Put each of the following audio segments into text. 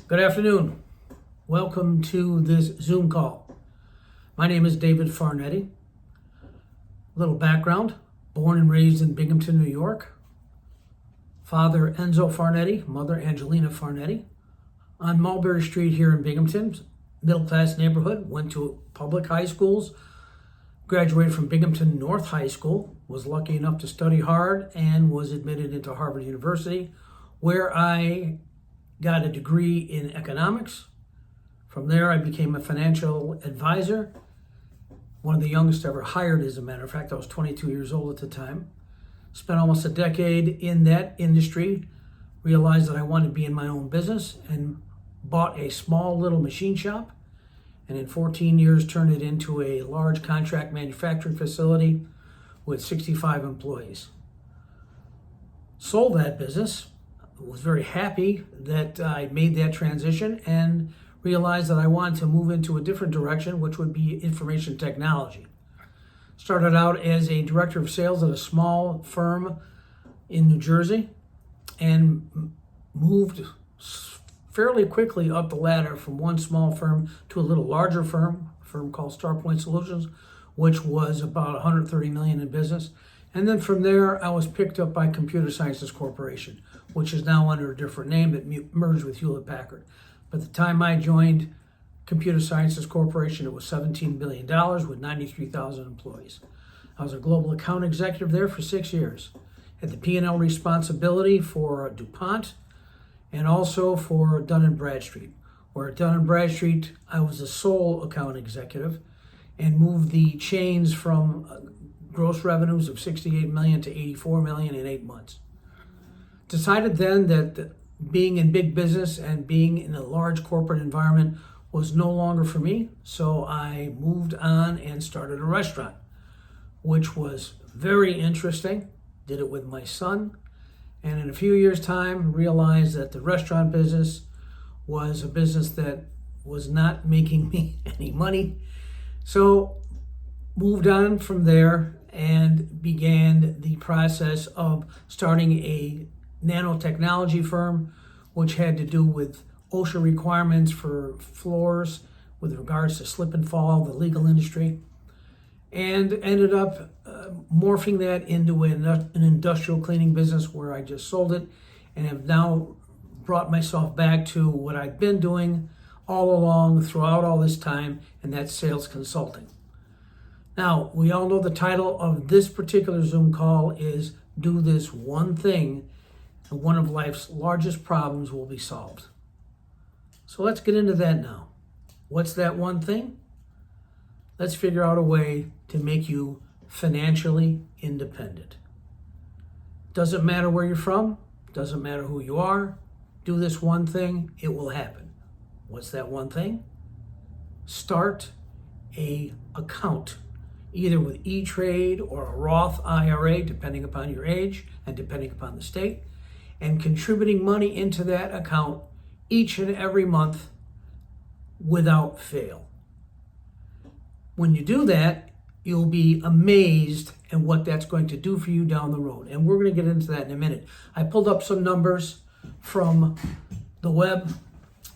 Good afternoon. Welcome to this Zoom call. My name is David Farnetti. Little background, born and raised in Binghamton, New York. Father Enzo Farnetti, mother Angelina Farnetti. On Mulberry Street here in Binghamton, middle class neighborhood, went to public high schools, graduated from Binghamton North High School, was lucky enough to study hard and was admitted into Harvard University, where I got a degree in economics. From there, I became a financial advisor, one of the youngest ever hired, as a matter of fact. I was 22 years old at the time. Spent almost a decade in that industry, realized that I wanted to be in my own business, and bought a small little machine shop, and in 14 years turned it into a large contract manufacturing facility with 65 employees. Sold that business, was very happy that I made that transition, and realized that I wanted to move into a different direction, which would be information technology. Started out as a director of sales at a small firm in New Jersey, and moved fairly quickly up the ladder from one small firm to a little larger firm, a firm called StarPoint Solutions, which was about 130 million in business. And then from there, I was picked up by Computer Sciences Corporation, which is now under a different name that merged with Hewlett Packard. But the time I joined Computer Sciences Corporation, it was $17 billion with 93,000 employees. I was a global account executive there for 6 years. Had the P&L responsibility for DuPont and also for Dun & Bradstreet, where at Dun & Bradstreet, I was the sole account executive and moved the chains from gross revenues of 68 million to 84 million in 8 months. Decided then that being in big business and being in a large corporate environment was no longer for me, so I moved on and started a restaurant, which was very interesting. Did it with my son, and in a few years' time realized that the restaurant business was a business that was not making me any money. So moved on from there and began the process of starting a nanotechnology firm, which had to do with OSHA requirements for floors with regards to slip and fall, the legal industry, and ended up morphing that into an industrial cleaning business where I just sold it, and have now brought myself back to what I've been doing all along throughout all this time, and that's sales consulting. Now, we all know the title of this particular Zoom call is Do This One Thing, and one of life's largest problems will be solved. So let's get into that now. What's that one thing? Let's figure out a way to make you financially independent. Doesn't matter where you're from, doesn't matter who you are. Do this one thing, it will happen. What's that one thing? Start an account, either with E-Trade or a Roth IRA, depending upon your age and depending upon the state, and contributing money into that account each and every month without fail. When you do that, you'll be amazed at what that's going to do for you down the road. And we're going to get into that in a minute. I pulled up some numbers from the web,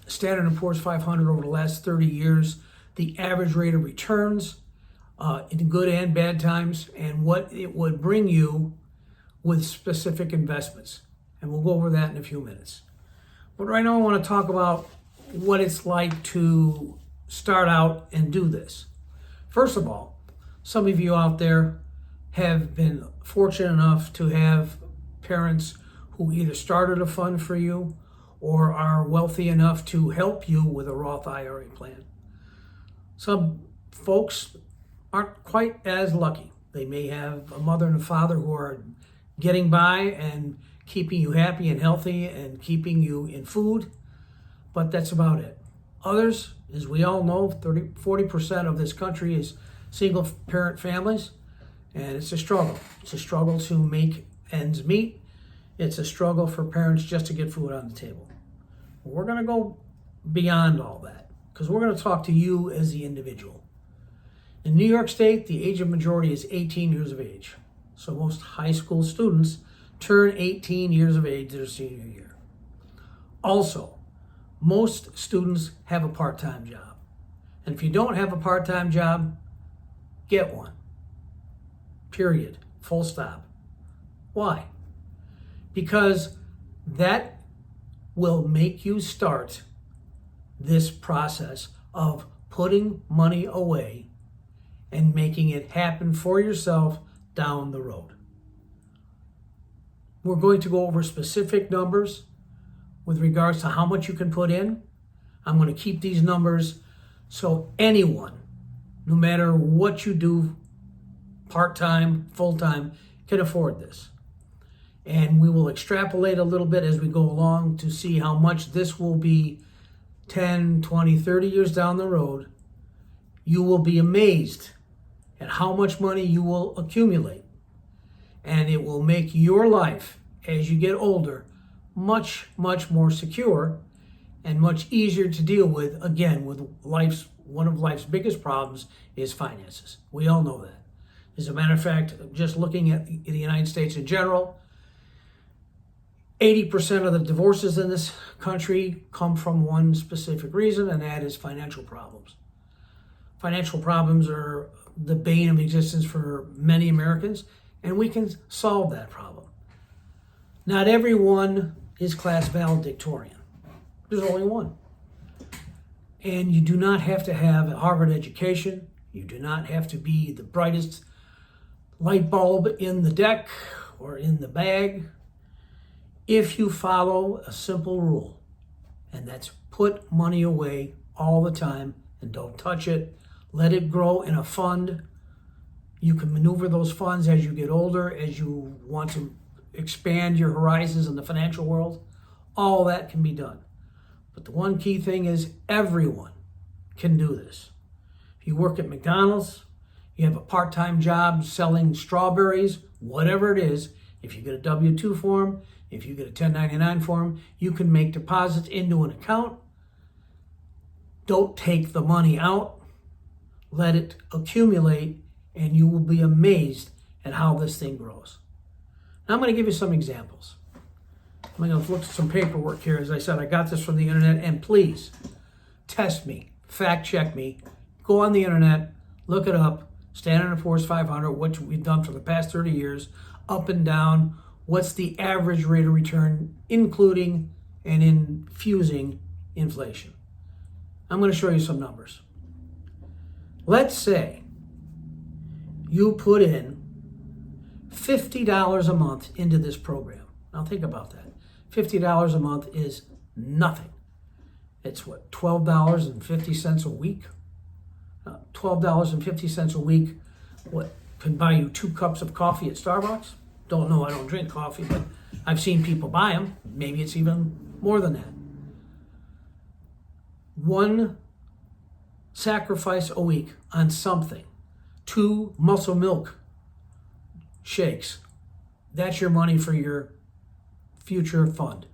Standard & Poor's 500 over the last 30 years, the average rate of returns in good and bad times, and what it would bring you with specific investments. And we'll go over that in a few minutes. But right now I want to talk about what it's like to start out and do this. First of all, some of you out there have been fortunate enough to have parents who either started a fund for you or are wealthy enough to help you with a Roth IRA plan. Some folks aren't quite as lucky. They may have a mother and a father who are getting by and keeping you happy and healthy and keeping you in food, but that's about it. Others, as we all know, 40% of this country is single parent families, and it's a struggle. It's a struggle to make ends meet. It's a struggle for parents just to get food on the table. We're going to go beyond all that, because we're going to talk to you as the individual. In New York State, the age of majority is 18 years of age. So most high school students turn 18 years of age their senior year. Also, most students have a part-time job. And if you don't have a part-time job, get one. Period. Full stop. Why? Because that will make you start this process of putting money away and making it happen for yourself down the road. We're going to go over specific numbers with regards to how much you can put in. I'm going to keep these numbers so anyone, no matter what you do, part-time, full-time, can afford this. And we will extrapolate a little bit as we go along to see how much this will be 10, 20, 30 years down the road. You will be amazed at how much money you will accumulate. And it will make your life, as you get older, much, much more secure and much easier to deal with. Again, with one of life's biggest problems is finances. We all know that. As a matter of fact, just looking at the United States in general, 80% of the divorces in this country come from one specific reason, and that is financial problems. Financial problems are the bane of existence for many Americans, and we can solve that problem. Not everyone is class valedictorian. There's only one. And you do not have to have a Harvard education. You do not have to be the brightest light bulb in the deck or in the bag. If you follow a simple rule, and that's put money away all the time and don't touch it, let it grow in a fund. You can maneuver those funds as you get older, as you want to expand your horizons in the financial world. All that can be done. But the one key thing is everyone can do this. If you work at McDonald's, you have a part-time job selling strawberries, whatever it is, if you get a W-2 form, if you get a 1099 form, you can make deposits into an account. Don't take the money out. Let it accumulate, and you will be amazed at how this thing grows. Now I'm going to give you some examples. I'm going to look at some paperwork here. As I said, I got this from the internet, and please test me, fact check me. Go on the internet, look it up, Standard & Poor's 500, what we've done for the past 30 years, up and down. What's the average rate of return, including and infusing inflation? I'm going to show you some numbers. Let's say you put in $50 a month into this program. Now think about that. $50 a month is nothing. It's what, $12.50 a week? $12.50 a week, what, can buy you 2 cups of coffee at Starbucks? Don't know, I don't drink coffee, but I've seen people buy them. Maybe it's even more than that. One sacrifice a week on something. 2 muscle milk shakes. That's your money for your future fund.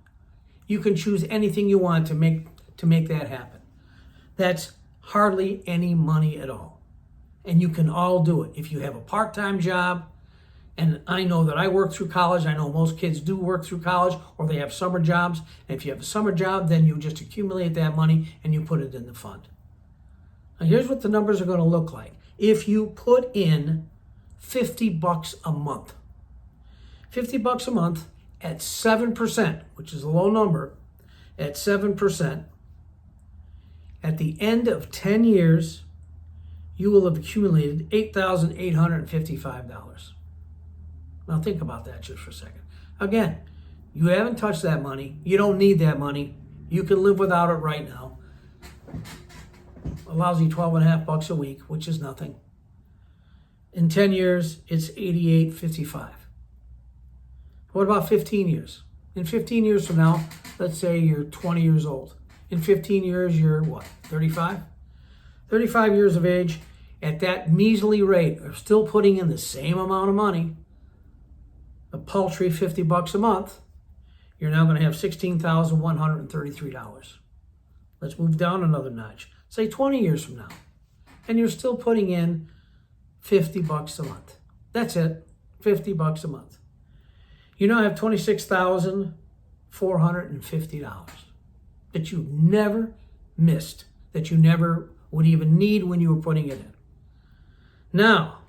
You can choose anything you want to make that happen. That's hardly any money at all. And you can all do it. If you have a part-time job, and I know that I worked through college, I know most kids do work through college, or they have summer jobs. And if you have a summer job, then you just accumulate that money and you put it in the fund. Now here's what the numbers are going to look like. If you put in $50 a month, $50 a month at 7%, which is a low number, at 7%, at the end of 10 years, you will have accumulated $8,855. Now think about that just for a second. Again, you haven't touched that money. You don't need that money. You can live without it right now. Allows you $12.50 a week, which is nothing. In 10 years, it's $88.55. What about 15 years? In 15 years from now, let's say you're 20 years old. In 15 years, you're what, 35? 35 years of age, at that measly rate of still putting in the same amount of money, a paltry $50 a month, you're now going to have $16,133. Let's move down another notch. Say 20 years from now, and you're still putting in $50 a month. That's it, $50 a month. You now have $26,450. that you never missed, that you never would even need when you were putting it in. Now,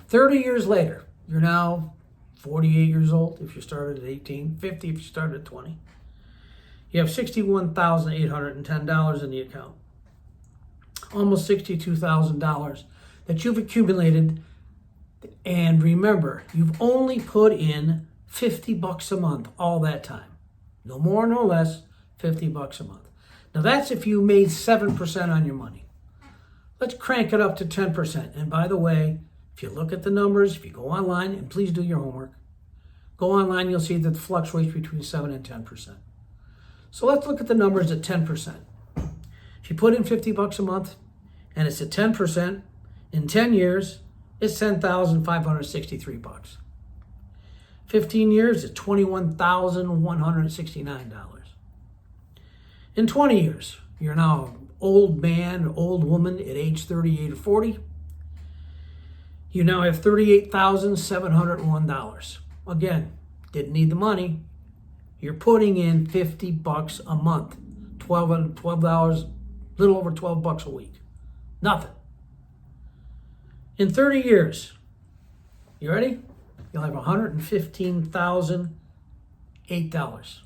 30 years later, you're now 48 years old if you started at 18, 50 if you started at 20. You have $61,810 in the account. Almost $62,000 that you've accumulated. And remember, you've only put in $50 a month all that time. No more, no less, $50 a month. Now that's if you made 7% on your money. Let's crank it up to 10%. And by the way, if you look at the numbers, if you go online, and please do your homework, go online, you'll see that it fluctuates between 7 and 10%. So let's look at the numbers at 10%. If you put in $50 a month and it's at 10%, in 10 years, it's $10,563. 15 years, it's $21,169. In 20 years, you're now an old man, or old woman at age 38 or 40. You now have $38,701. Again, didn't need the money. You're putting in $50 a month, $12, little over $12 a week. Nothing. In 30 years, you ready? You'll have $115,008.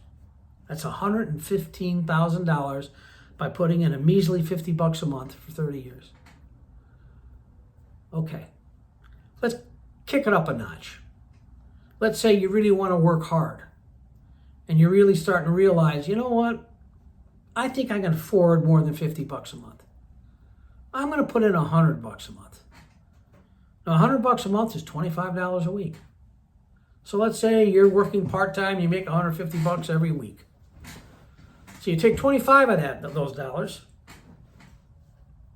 That's $115,000 by putting in a measly $50 a month for 30 years. Okay, let's kick it up a notch. Let's say you really want to work hard and you're really starting to realize, you know what? I think I can afford more than $50 a month. I'm going to put in $100 a month. Now, $100 a month is $25 a week. So let's say you're working part-time, you make $150 every week. So you take 25 of those dollars,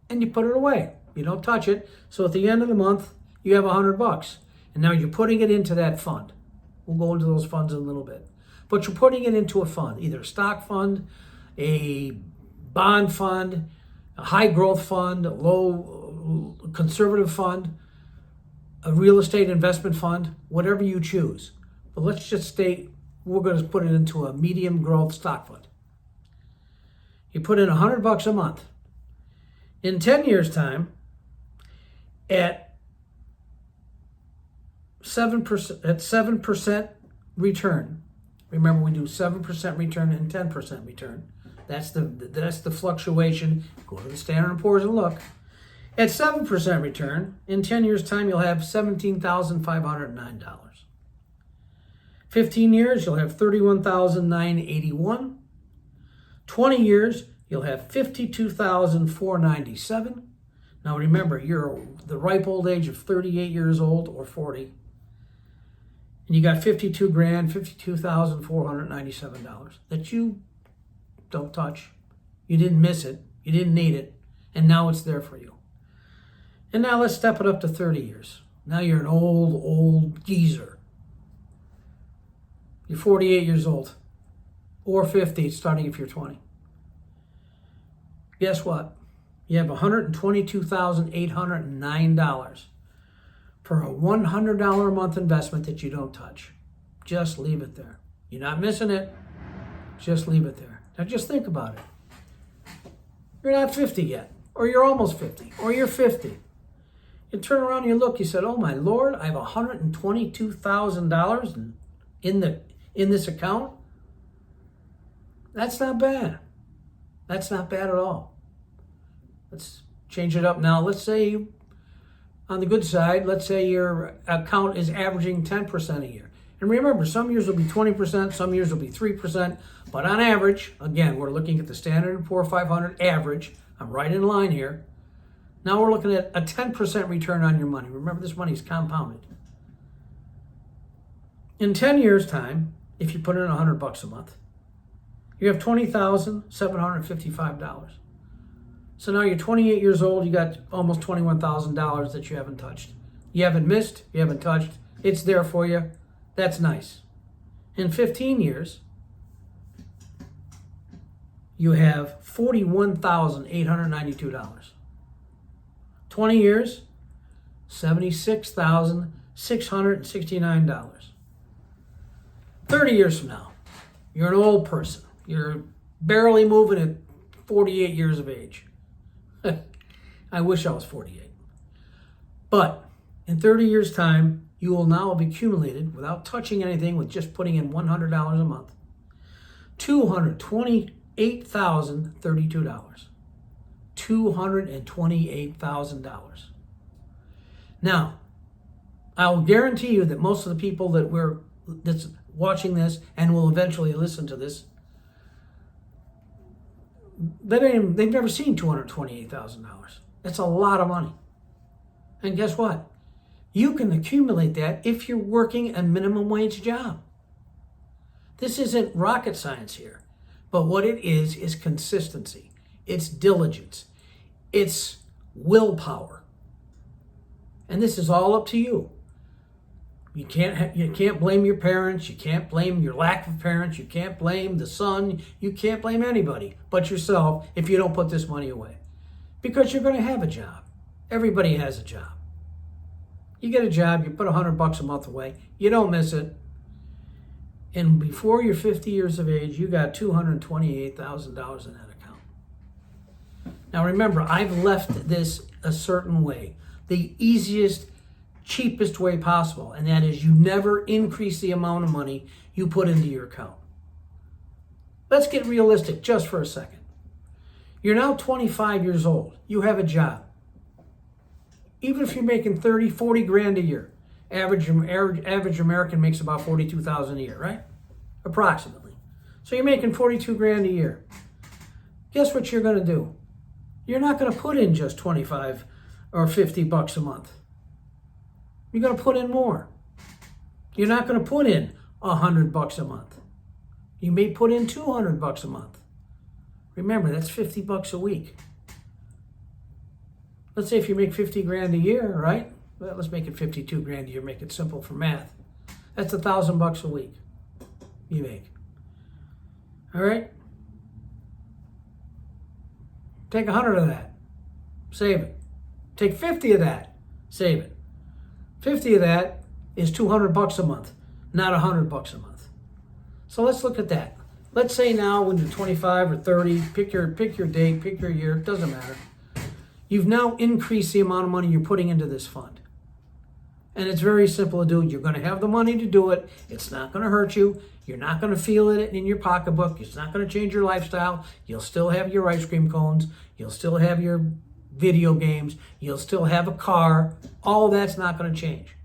and you put it away. You don't touch it. So at the end of the month, you have $100. And now you're putting it into that fund. We'll go into those funds in a little bit. But you're putting it into a fund, either a stock fund, a bond fund, a high growth fund, a low conservative fund, a real estate investment fund, whatever you choose. But let's just state we're going to put it into a medium growth stock fund. You put in $100 a month. In 10 years' time, at 7% return. Remember, we do 7% return and 10% return. That's the fluctuation. Go to the Standard & Poor's and look. At 7% return, in 10 years' time, you'll have $17,509. 15 years, you'll have $31,981. 20 years, you'll have $52,497. Now remember, you're the ripe old age of 38 years old or 40. And you got $52,497 that you don't touch. You didn't miss it. You didn't need it. And now it's there for you. And now let's step it up to 30 years. Now you're an old geezer. You're 48 years old. Or 50, starting if you're 20. Guess what? You have $122,809 for a $100 a month investment that you don't touch. Just leave it there. You're not missing it. Just leave it there. Now just think about it. You're not 50 yet, or you're almost 50, or you're 50. You turn around and you look, you said, oh my Lord, I have $122,000 in this account. That's not bad. That's not bad at all. Let's change it up now. Let's say, on the good side, let's say your account is averaging 10% a year. And remember, some years will be 20%, some years will be 3%, but on average, again, we're looking at the Standard & Poor's 500 average. I'm right in line here. Now we're looking at a 10% return on your money. Remember, this money is compounded. In 10 years' time, if you put in $100 a month, you have $20,755. So now you're 28 years old, you got almost $21,000 that you haven't touched. You haven't missed, you haven't touched. It's there for you. That's nice. In 15 years, you have $41,892. 20 years, $76,669. 30 years from now, you're an old person. You're barely moving at 48 years of age. I wish I was 48. But in 30 years' time, you will now have accumulated, without touching anything, with just putting in $100 a month, $228,032. $228,000. Now, I will guarantee you that most of the people that's watching this and will eventually listen to this, they've never seen $228,000. That's a lot of money. And guess what? You can accumulate that if you're working a minimum wage job. This isn't rocket science here, but what it is consistency. It's diligence. It's willpower. And this is all up to you. You can't blame your parents. You can't blame your lack of parents. You can't blame the sun. You can't blame anybody but yourself if you don't put this money away. Because you're going to have a job. Everybody has a job. You get a job, you put $100 a month away, you don't miss it. And before you're 50 years of age, you got $228,000 in that account. Now remember, I've left this a certain way, the easiest, cheapest way possible, and that is you never increase the amount of money you put into your account. Let's get realistic just for a second. You're now 25 years old. You have a job. Even if you're making 30, 40 grand a year, average American makes about 42,000 a year, right? Approximately. So you're making 42 grand a year. Guess what you're going to do? You're not going to put in just 25 or $50 a month. You're going to put in more. You're not going to put in $100 a month. You may put in $200 a month. Remember, that's $50 a week. Let's say if you make 50 grand a year, right? Well, let's make it 52 grand a year, make it simple for math. That's $1,000 a week you make. All right? Take 100 of that, save it. Take 50 of that, save it. 50 of that is $200 a month, not $100 a month. So let's look at that. Let's say now when you're 25 or 30, pick your date, pick your year, it doesn't matter. You've now increased the amount of money you're putting into this fund. And it's very simple to do. You're going to have the money to do it. It's not going to hurt you. You're not going to feel it in your pocketbook. It's not going to change your lifestyle. You'll still have your ice cream cones. You'll still have your video games. You'll still have a car. All of that's not going to change.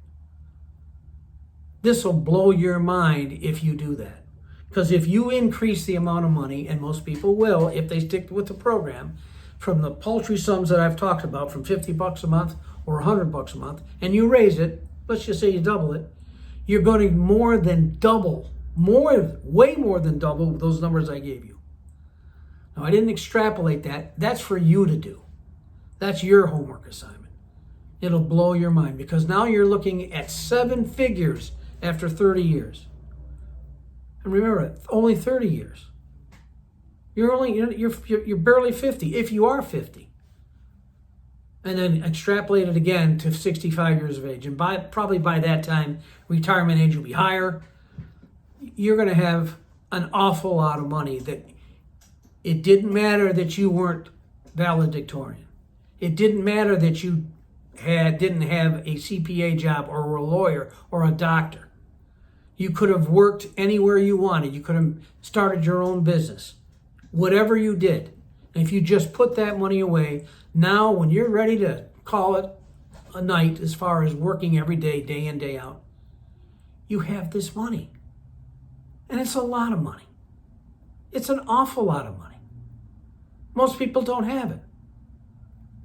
This will blow your mind if you do that. Because if you increase the amount of money, and most people will if they stick with the program, from the paltry sums that I've talked about, from $50 a month or $100 a month, and you raise it, let's just say you double it, you're going to more than double, way more than double those numbers I gave you. Now, I didn't extrapolate that. That's for you to do. That's your homework assignment. It'll blow your mind because now you're looking at 7 figures after 30 years. And remember, only 30 years. You're barely 50, if you are 50. And then extrapolate it again to 65 years of age. And probably by that time, retirement age will be higher. You're going to have an awful lot of money that it didn't matter that you weren't valedictorian. It didn't matter that you didn't have a CPA job or a lawyer or a doctor. You could have worked anywhere you wanted. You could have started your own business. Whatever you did, and if you just put that money away, now when you're ready to call it a night as far as working every day, day in, day out, you have this money. And it's a lot of money. It's an awful lot of money. Most people don't have it.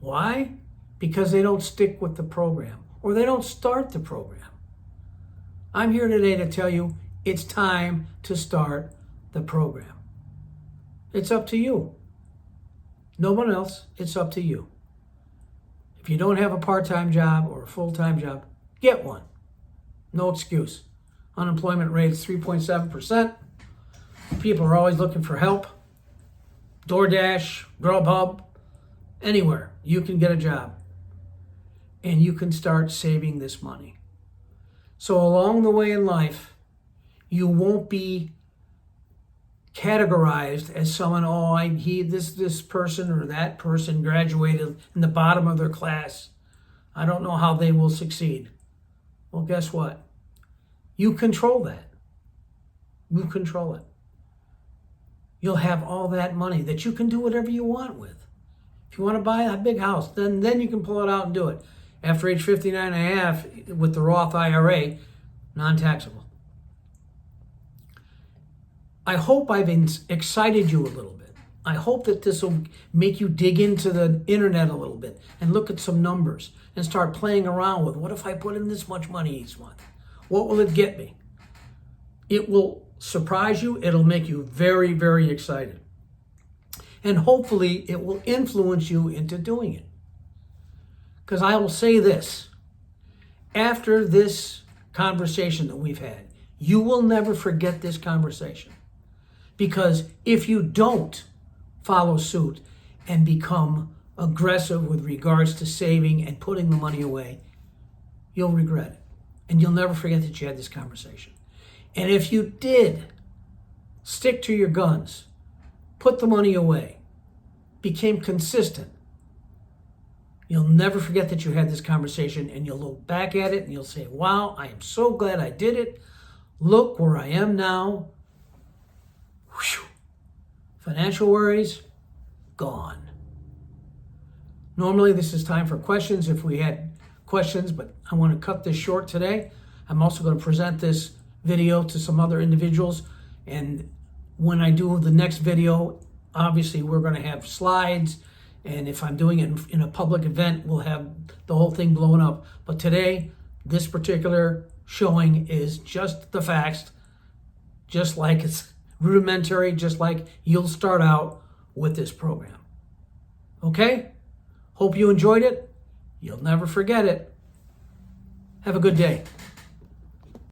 Why? Because they don't stick with the program or they don't start the program. I'm here today to tell you it's time to start the program. It's up to you. No one else. It's up to you. If you don't have a part-time job or a full-time job, get one. No excuse. Unemployment rate is 3.7%. People are always looking for help. DoorDash, Grubhub, anywhere. You can get a job. And you can start saving this money. So along the way in life, you won't be categorized as someone, this person or that person graduated in the bottom of their class. I don't know how they will succeed. Well, guess what? You control that. You control it. You'll have all that money that you can do whatever you want with. If you want to buy a big house, then you can pull it out and do it. After age 59 and a half, with the Roth IRA, non-taxable. I hope I've excited you a little bit. I hope that this will make you dig into the internet a little bit and look at some numbers and start playing around with, what if I put in this much money each month? What will it get me? It will surprise you. It'll make you very, very excited. And hopefully it will influence you into doing it. Because I will say this, after this conversation that we've had, you will never forget this conversation. Because if you don't follow suit and become aggressive with regards to saving and putting the money away, you'll regret it. And you'll never forget that you had this conversation. And if you did stick to your guns, put the money away, became consistent, you'll never forget that you had this conversation, and you'll look back at it and you'll say, wow, I am so glad I did it. Look where I am now. Whew. Financial worries, gone. Normally this is time for questions if we had questions, but I want to cut this short today. I'm also going to present this video to some other individuals, and when I do the next video, obviously we're going to have slides, and if I'm doing it in a public event, we'll have the whole thing blown up. But today, this particular showing is just the facts, just like it's rudimentary, just like you'll start out with this program. Okay? Hope you enjoyed it. You'll never forget it. Have a good day.